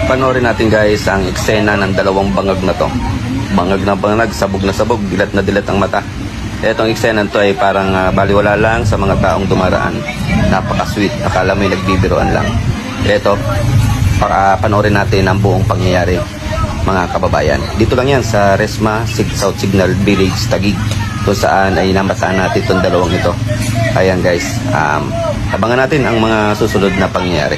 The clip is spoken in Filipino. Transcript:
Panoorin natin guys ang eksena ng dalawang bangag na to. Bangag na bangag, sabog na sabog, dilat na dilat ang mata. Etong eksena to ay parang baliwala lang sa mga taong dumaraan. Napaka-sweet, akala mo'y nagbibiroan lang. Eto, panoorin natin ang buong pangyayari, mga kababayan. Dito lang yan sa Resma South Signal Village, Taguig, kung saan ay namataan natin itong dalawang ito. Ayan guys, abangan natin ang mga susunod na pangyayari.